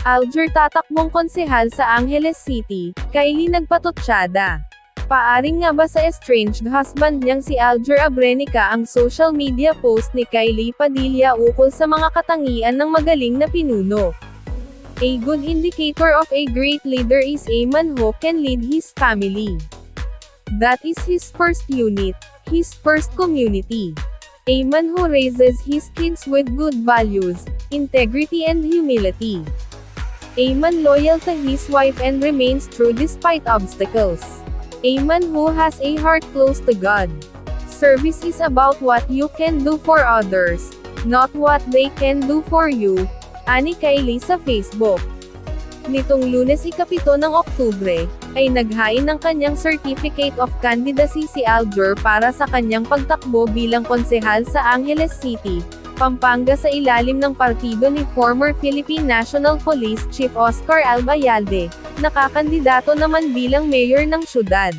Alger tatakbong konsehal sa Angeles City, Kylie nagpatutsyada. Paaring nga ba sa estranged husband niyang si Alger Abrenica ang social media post ni Kylie Padilla ukol sa mga katangian ng magaling na pinuno? A good indicator of a great leader is a man who can lead his family. That is his first unit, his first community. A man who raises his kids with good values, integrity and humility. A man loyal to his wife and remains true despite obstacles. A man who has a heart close to God. Service is about what you can do for others, not what they can do for you, ani Kylie sa Facebook. Nitong Lunes 7 ng Oktubre, ay naghain ng kanyang Certificate of Candidacy si Alger para sa kanyang pagtakbo bilang konsehal sa Angeles City, Pampanga sa ilalim ng partido ni former Philippine National Police Chief Oscar Albayalde, nakakandidato naman bilang mayor ng syudad.